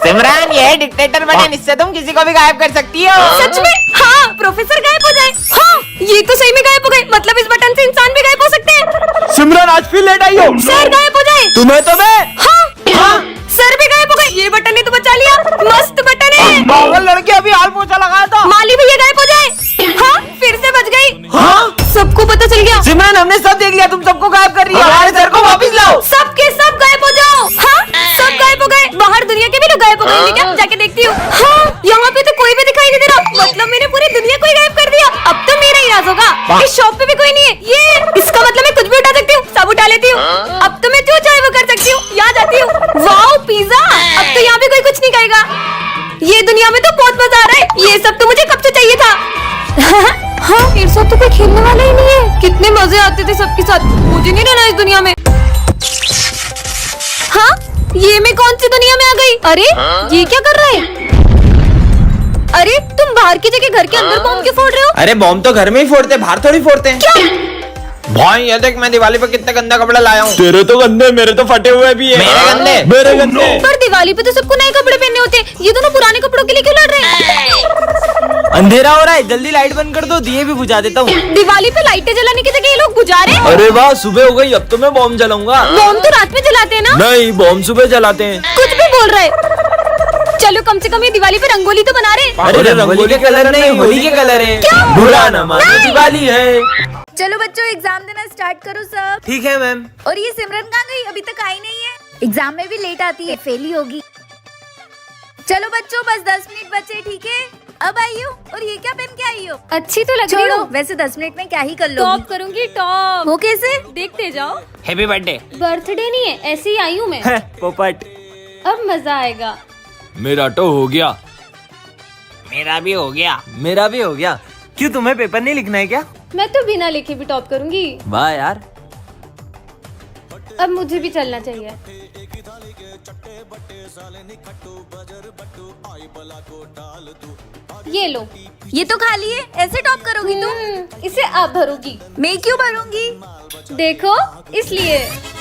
सिमरन, ये dictator button, इससे तुम किसी को भी गायब कर सकती हो। सच में? हाँ, प्रोफेसर गायब हो जाए। हाँ, ये तो सही में गायब हो गए। मतलब इस बटन से इंसान भी गायब हो सकते हैं। सिमरन आज फिर लेट आई हो। सर गायब हो जाए। तुम्हें तो मैं। हाँ, सर भी गायब हो गए। ये बटन ने तो बचा लिया। मस्त बटन है। पागल लड़के, अभी हाल पोछा लगाया था। माली भैया गायब हो जाए। हाँ, फिर से बच गई। हाँ, सबको पता चल गया। सिमरन हमने सब देख लिया, तुम सबको गायब कर रही हो। हमारे सर को वापस लाओ। सबके सब गायब हो जाओ। हाँ, सब गायब हो गए। बाहर दुनिया के भी लोग गायब हो गए क्या? जाके देखती हूँ। हाँ, यहाँ पे तो कोई भी दिखाई नहीं दे रहा। मतलब मैंने पूरी दुनिया को ही गायब कर दिया। अब तो मेरा ही राज होगा। इस शॉप पे भी कोई नहीं है। ये इसका मतलब मैं कुछ भी उठा सकती हूँ, सब उठा लेती हूँ। अब तो मैं जो चाहे वो कर सकती हूँ। यहाँ जाती हूँ। Wow, pizza. अब तो यहाँ पे कोई कुछ नहीं कहेगा। ये दुनिया में तो बहुत मजा आ रहा है। ये सब तो मुझे कब से चाहिए था। हाँ, मेरे साथ तो कोई खेलने वाला ही नहीं है। कितने मजे आते थे सबके साथ। मुझे नहीं रहना इस दुनिया में। हाँ, ये मैं कौन सी दुनिया में आ गई? अरे ये क्या कर रहे हैं? अरे तुम बाहर की जगह घर के अंदर बॉम्ब क्यों फोड़ रहे हो? अरे बॉम्ब तो घर में ही फोड़ते, बाहर थोड़ी फोड़ते हैं। क्या? भाई ये देख, मैं दिवाली पे कितना गंदा कपड़ा लाया हूँ। तेरे तो गंदे, मेरे तो फटे हुए भी है। मेरे गंदे, मेरे गंदे। पर दिवाली पे तो सबको नए कपड़े पहनने होते हैं। ये दोनों पुराने कपड़ों के लिए क्यों लड़ रहे हैं? अंधेरा हो रहा है, जल्दी लाइट बंद कर दो, दिए भी बुझा देता हूँ। दिवाली पे लाइटें जलाने की जगह ये लोग बुझा रहे हैं। अरे वाह, सुबह हो गई, अब तो मैं बॉम्ब जलाऊंगा। बॉम्ब तो रात में जलाते हैं ना? नहीं, बॉम्ब सुबह जलाते हैं। कुछ भी बोल रहे। चलो कम से कम ये दिवाली पे रंगोली तो बना रहे। अरे रंगोली के कलर नहीं, होली के कलर है। क्या? बुरा ना मानो, दिवाली है। चलो बच्चों, एग्जाम देना स्टार्ट करो सब। ठीक है मैम। और ये सिमरन कहाँ गई? अभी तक आई नहीं है। एग्जाम में भी लेट आती है, फेल ही होगी। चलो बच्चों, बस 10 मिनट बचे, ठीक है? अब आई हो। और ये क्या पहन के आई हो? अच्छी तो लग रही छोड़ो, हो। वैसे 10 मिनट में क्या ही कर लो। टॉप करूंगी, टॉप। वो कैसे? देखते जाओ। Happy birthday. बर्थडे नहीं है, ऐसे ही आई हूँ मैं। पोपट। अब मजा आएगा। मेरा तो हो गया। मेरा भी हो गया। मेरा भी हो गया। क्यों, तुम्हें पेपर नहीं लिखना है क्या? मैं तो बिना लिखे भी टॉप करूंगी। वाह यार। अब मुझे भी चलना चाहिए। ये लो। ये तो खाली है, ऐसे टॉप करोगी तुम? इसे आप भरोगी। मैं क्यों भरूंगी? देखो, इसलिए।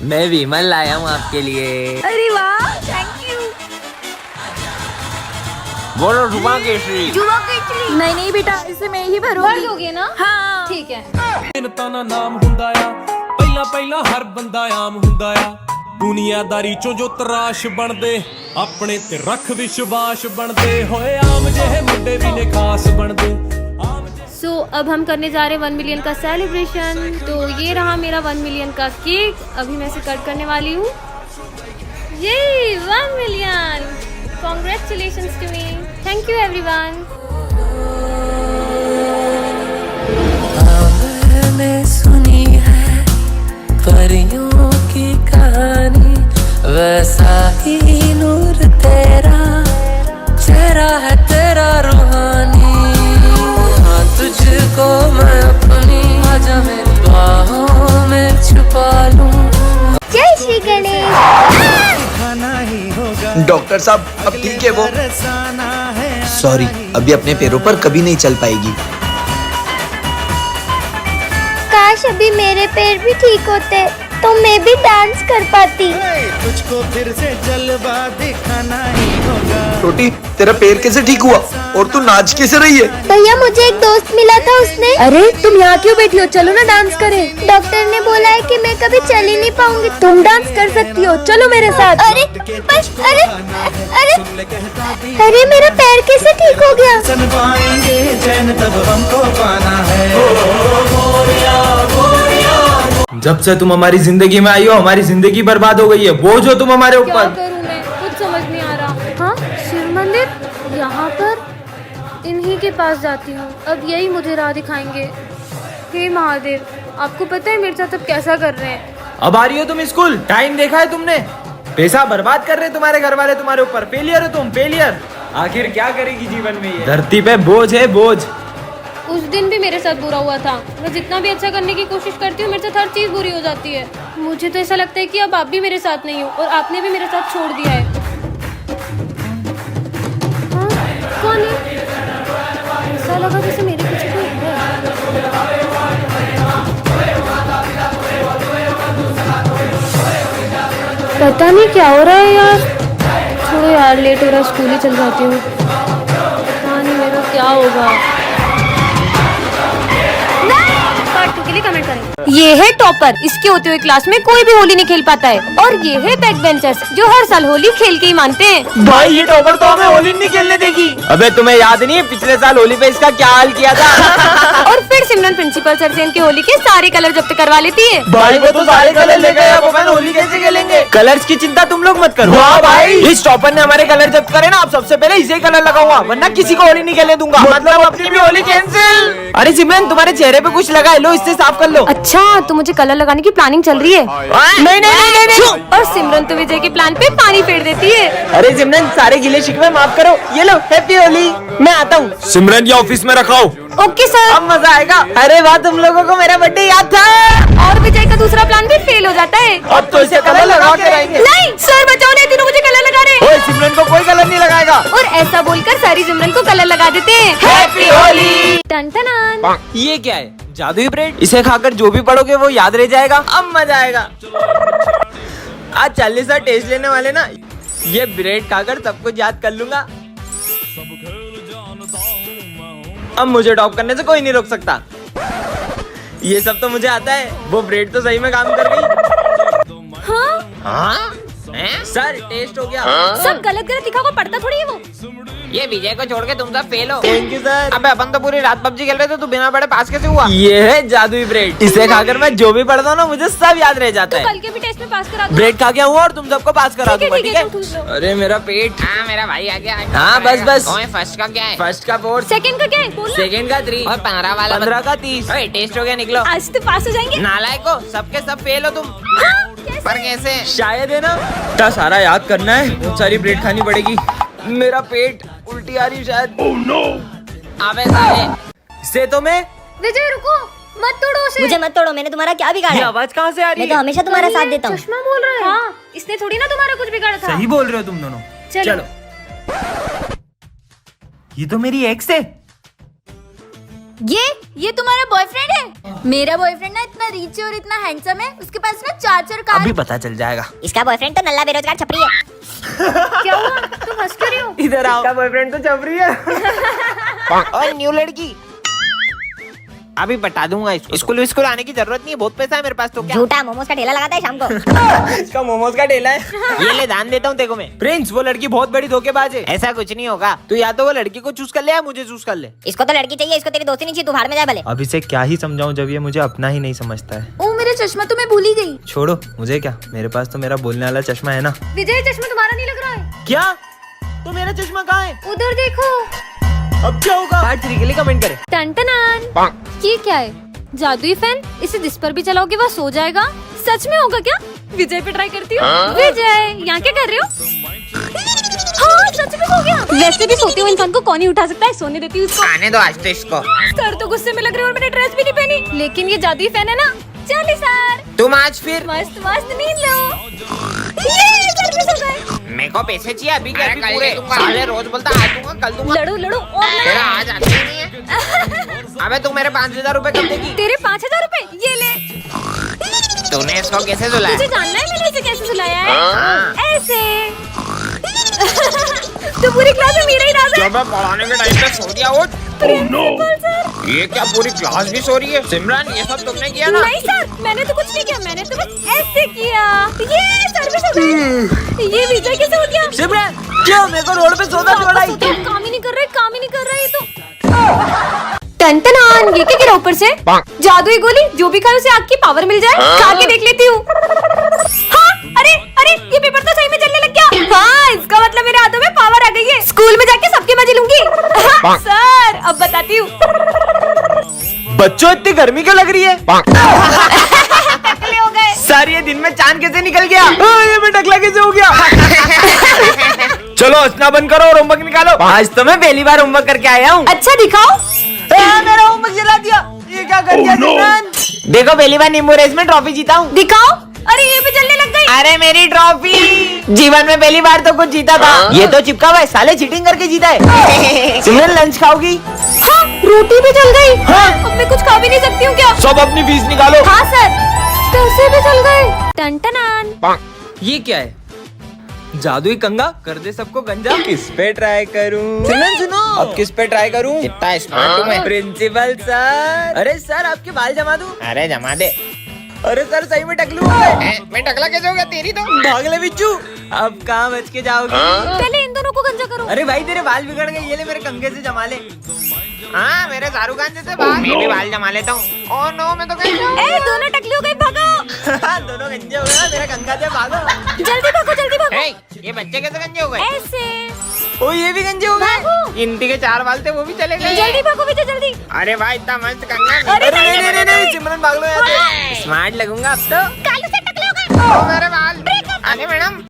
मैं विमल लाया हूँ आपके लिए। अरे वाह, थैंक यू। बोलो जुबा केसरी। जुआ केसरी। नहीं बेटा, इसे मैं ही भर भरूंगी। दोगे ना? हाँ ठीक है। ਮਿਹਨਤਾਂ ਨਾਮ ਹੁੰਦਾ ਆ ਪਹਿਲਾਂ ਪਹਿਲਾਂ ਹਰ ਬੰਦਾ ਆਮ ਹੁੰਦਾ ਆ ਦੁਨੀਆਦਾਰੀ ਚੋਂ ਜੋ ਤਰਾਸ਼ ਬਣਦੇ ਆਪਣੇ ਤੇ ਰੱਖ ਵਿਸ਼ਵਾਸ ਬਣਦੇ ਹੋਏ ਆਮ ਜਿਹੇ ਮੁੰਡੇ ਵੀ ਨੇ ਖਾਸ ਬਣਦੇ सो अब हम करने जा रहे हैं 1 मिलियन का सेलिब्रेशन। तो ये रहा मेरा 1 मिलियन का केक। अभी मैं इसे कट करने वाली हूँ। ये 1 million. Congratulations to me. Thank you everyone. मैंने सुनी है परियों की कहानी, वैसा ही नूर तेरा चेहरा है तेरा रूहानी। हाँ, तुझको मैं अपनी आजा मेरी बाहों में छुपा लूं। जय श्री गणेश। डॉक्टर साहब, अब ठीक है वो? सॉरी, अभी अपने पैरों पर कभी नहीं चल पाएगी। काश अभी मेरे पैर भी ठीक होते तो मैं भी डांस कर पाती। तुझको फिर से जलवा दिखाना ही होगा। छोटी, तेरा पैर कैसे ठीक हुआ और तू नाच कैसे रही है? भैया, मुझे एक दोस्त मिला था, उसने। अरे तुम यहाँ क्यों बैठी हो? चलो ना डांस करें। डॉक्टर ने बोला है कि मैं कभी चल ही नहीं पाऊंगी। तुम डांस कर सकती हो, चलो मेरे साथ। अरे बस, अरे अरे अरे मेरा पैर कैसे ठीक हो गया? सन पाएंगे चैन तब हमको पाना है। जब से तुम हमारी जिंदगी में आई हो, हमारी जिंदगी बर्बाद हो गई है। बोझ हो तुम हमारे क्या ऊपर। करूं मैं? कुछ समझ नहीं आ रहा। हाँ, शिव मंदिर यहाँ पर। इन्हीं के पास जाती हूँ। अब यही मुझे राह दिखाएंगे। हे महादेव, आपको पता है मेरे साथ अब कैसा कर रहे हैं? अब आ रही हो तुम स्कूल? टाइम देखा है तुमने? पैसा बर्बाद कर रहे हैं तुम्हारे घर वाले तुम्हारे ऊपर। फेलियर हो तुम, फेलियर। आखिर क्या करेगी जीवन में ये? धरती पे बोझ है, बोझ। उस दिन भी मेरे साथ बुरा हुआ था। मैं जितना भी अच्छा करने की कोशिश करती हूँ, मेरे साथ हर चीज़ बुरी हो जाती है। मुझे तो ऐसा लगता है कि अब आप भी मेरे साथ नहीं हो और आपने भी मेरे साथ छोड़ दिया है। हाँ, कौन है? ऐसा लगा जैसे मेरे पीछे कोई है। पता नहीं क्या हो रहा है यार। छोड़ो यार, लेट हो रहा है, स्कूल ही चल जाती हूँ। पता नहीं मेरा क्या होगा। पार्ट 2 के लिए कमेंट करें। ये है टॉपर, इसके होते हुए क्लास में कोई भी होली नहीं खेल पाता है। और ये है बैक बेंचर्स, जो हर साल होली खेल के ही मानते हैं। भाई ये टॉपर तो हमें होली नहीं खेलने देगी। अबे तुम्हें याद नहीं है पिछले साल होली पे इसका क्या हाल किया था? और फिर सिमरन प्रिंसिपल सर से इनकी होली के सारे कलर जब्त करवा लेती है। भाई वो तो सारे कलर ले गए, अब अपन होली कैसे खेलेंगे? कलर्स की चिंता तुम लोग मत करो। वाह भाई, इस टॉपर ने हमारे कलर जब्त करे ना, अब सबसे पहले इसे कलर लगाऊंगा, वरना किसी को होली नहीं खेलने दूंगा। मतलब अपनी भी होली कैंसिल। अरे सिमरन तुम्हारे चेहरे पे कुछ लगा है, लो इससे साफ कर लो। अच्छा तो मुझे कलर लगाने की प्लानिंग चल रही है। नहीं नहीं नहीं नहीं। और सिमरन तो विजय के प्लान पे पानी फेर देती है। अरे सिमरन सारे गिले शिकवे माफ करो, ये लो हैप्पी होली। मैं आता हूँ। सिमरन ये ऑफिस में रखाओ। Okay sir. अब मजा आएगा। अरे वाह, तुम लोगों को मेरा बर्थडे याद था। और विजय का दूसरा प्लान भी फेल हो जाता है। अब तो इसे कलर लगा के रहेंगे। नहीं सर बचाओ, नहीं तीनों मुझे कलर लगा रहे। ओए सिमरन को कोई कलर नहीं लगाएगा। और ऐसा बोलकर सारी सिमरन को कलर लगा देते हैं। हैप्पी होली। टन टन। ये क्या है? जादुई ब्रेड? इसे खाकर जो भी पढ़ोगे वो याद रह जाएगा। अब मजा आएगा। आज 40 टेस्ट लेने वाले ना, ये ब्रेड खाकर सब कुछ याद कर लूंगा। अब मुझे टॉप करने से कोई नहीं रोक सकता। ये सब तो मुझे आता है। वो ब्रेड तो सही में काम कर गई। हाँ? सर टेस्ट हो गया। सब गलत गलत लिखा को पढ़ता थोड़ी है वो। ये विजय को छोड़ के तुम सब फेल हो। Thank you sir. अबे अपन तो पूरी रात पबजी खेल रहे थे, तू बिना पढ़े पास कैसे हुआ? ये है जादुई ब्रेड। इसे खाकर मैं जो भी पढ़ता हूँ ना, मुझे सब याद रह जाता तो है। कल के भी टेस्ट में पास करा दो। ब्रेड खा गया हूँ और तुम सबको पास करा दूंगा, ठीक है? तुम ठूस लो। अरे मेरा पेट। हाँ मेरा भाई आ गया। हाँ, बस। ओए फर्स्ट का क्या है? फर्स्ट का 4, सेकंड का क्या है बोलना। सेकंड का 3 और 15 वाला 15 का 30। ओए टेस्ट हो गया, निकलो। आज तो पास हो जाएंगे। नालायक हो, सबके सब फेल हो तुम। कैसे? पर कैसे? शायद है ना। इतना सारा याद करना है, बहुत सारी ब्रेड खानी पड़ेगी। मेरा पेट उल्टी आ रही शायद। अबे साले। से तो मैं। विजय रुको, मत तोड़ो उसे। मुझे मत तोड़ो, मैंने तुम्हारा क्या बिगाड़ा ये है? आवाज कहाँ से आ रही मैं तो है? हमेशा तुम्हारा साथ देता हूँ। चश्मा बोल रहा है। हाँ, इसने थोड़ी ना तुम्हारा कुछ बिगाड़ा था। सही बोल रहे हो तुम दोनों। चलो। ये तो मेरी एक्स है। ये तुम्हारा बॉयफ्रेंड है? मेरा बॉयफ्रेंड ना इतना रिच है और इतना हैंडसम है, उसके पास ना 4 कार। अभी पता चल जाएगा। इसका बॉयफ्रेंड तो नल्ला बेरोजगार छपरी है। क्या हुआ? तुम हंस क्यों रही हो? इधर आओ। इसका बॉयफ्रेंड तो चपरी है। और न्यू लड़की अभी बता दूंगा इसको। स्कूल आने की जरूरत नहीं है, बहुत पैसा है मेरे पास। तो क्या झूठा मोमोज का ठेला लगाता है शाम को। इसका मोमोज का ठेला है। ये ले दान देता हूँ तेको मैं। प्रिंस, वो लड़की बहुत बड़ी धोखेबाज है। ऐसा कुछ नहीं होगा। तू या तो वो लड़की को चूज कर ले या मुझे चूज कर ले। इसको तो लड़की चाहिए, इसको तेरी दोस्ती नहीं चाहिए, तू भाड़ में जाए भले। अब इसे क्या ही समझाऊं जब ये मुझे अपना ही नहीं समझता है। ओ मेरा चश्मा तो मैं भूल ही गई। छोड़ो, मुझे क्या, मेरे पास तो मेरा बोलने वाला चश्मा है ना। विजय चश्मा तुम्हारा नहीं लग रहा है। क्या? तो मेरा चश्मा कहाँ है? उधर देखो। अब क्या होगा? पार्ट 3 के लिए कमेंट करें। टन टन। ये क्या है? जादुई फैन? इसे जिस पर भी चलाओगे वह सो जाएगा। सच में होगा क्या? विजय पे ट्राई करती हूँ। विजय यहाँ क्या कर रहे हो? हाँ सच में हो गया। वैसे भी सोते हुए इंसान को कौन ही उठा सकता है, सोने देती हूँ उसको। आने दो आज तो इसको। सर तो गुस्से में लग रहे हो और मैंने ड्रेस भी नहीं पहनी। लेकिन ये जादुई फैन है ना। चलिए सर, तुम आज फिर मस्त मस्त नींद लो। ये सर भी सो गए। मेरे को पैसे चाहिए अभी के अभी पूरे। साले रोज बोलता आज दूंगा कल दूंगा। लड़ो लड़ो और लड़ो। तेरा आज आते ही नहीं है। अबे तू मेरे 5000 रुपए कब देगी? तेरे 5000 रुपए ये ले। तूने इसको कैसे सुलाया? मुझे जानना है मैंने इसे कैसे सुलाया है। हाँ। ऐसे। तो पूरी क्लास में मेरा ही राज है। जब मैं पढ़ाने के टाइम पे सो दिया उठ। ये क्या पूरी क्लास भी सो रही है? सिमरन ये सब तुमने किया ना? नहीं सर, मैंने तो कुछ नहीं किया, मैंने तो बस ऐसे किया। ये सर भी सो गए। ये विजय कैसे हो गया? सिमरन, क्यों मेरे को रोड पे सोना पड़ा? काम ही नहीं कर रहा है, काम ही नहीं कर रहा है ये तो। टन टन, ये क्या गिरा ऊपर से? जादुई गोली, जो भी खाए उसे आग की पावर मिल जाए। खा के देख लेती हूँ। हाँ, अरे अरे ये पेपर तो सही में जलने लग गया। हाँ, इसका मतलब मेरे हाथों में पावर आ गई है। स्कूल में जाके सबके मजे लूंगी। हाँ, सर अब बताती हूँ। बच्चों, इतनी गर्मी क्यों लग रही है? टकले हो गए। सर ये दिन में चांद कैसे निकल गया? ये मैं टकला कैसे हो गया? चलो हंसना बंद करो और होमवर्क निकालो। आज तो मैं पहली बार होमवर्क करके आया हूँ। अच्छा दिखाओ। मेरा होमवर्क जला दिया। ये क्या कर दिया सिमरन? देखो पहली बार नींबू रेस में ट्रॉफी जीता हूँ। दिखाओ। अरे ये भी जलने लग गई। अरे मेरी ट्रॉफी। जीवन में पहली बार तो कुछ जीता था। ये तो चिपका हुआ है, साले चीटिंग करके जीता है। सिमरन लंच खाओगी? हाँ, रोटी भी जल गई। हाँ, अब मैं कुछ खा भी नहीं सकती हूँ क्या? सब अपनी फीस निकालो। हाँ सर, पैसे भी जल गए। टन टन। ये क्या है? जादुई कंगा कर दे सबको गंजा। किस पे ट्राई करूं? सिमरन सुनो, अब किस पे ट्राई करूं? कितना स्मार्ट हूँ मैं। प्रिंसिपल सर, अरे सर आपके बाल जमा दूं? अरे जमा दे। अरे सर सही में टकलू हो गए। मैं टकला कैसे हो गया तेरी तो। भाग ले बिच्छू, अब कहाँ बच के जाओगी? पहले इन दोनों को गंजा करो। अरे भाई तेरे बाल बिगड़ गए, ये ले मेरे कंघे से जमा ले। हाँ मेरे शाहरुख खान जैसे बाल। मैं भी बाल जमा लेता हूँ। ओह नो मैं तो गंजा हूँ। ए दोनों टकली हो गई, भागो। दोनों गंजे हो गए, मेरा कंघा दे, भागो। जल्दी भागो जल्दी भागो। हे, ये बच्चे कैसे गंजे हो गए? ऐसे ओ ये भी गंजे हो गए। भागो। गिनती के 4 बाल थे वो भी चले गए। जल्दी भागो विजय जल्दी। अरे भाई इतना मस्त कंगा। अरे अरे नहीं नहीं सिमरन भाग लो यहाँ से। स्मार्ट लगूंगा अब तो। कालू से टकले हो गए। ओ मेरे बाल। अरे मैडम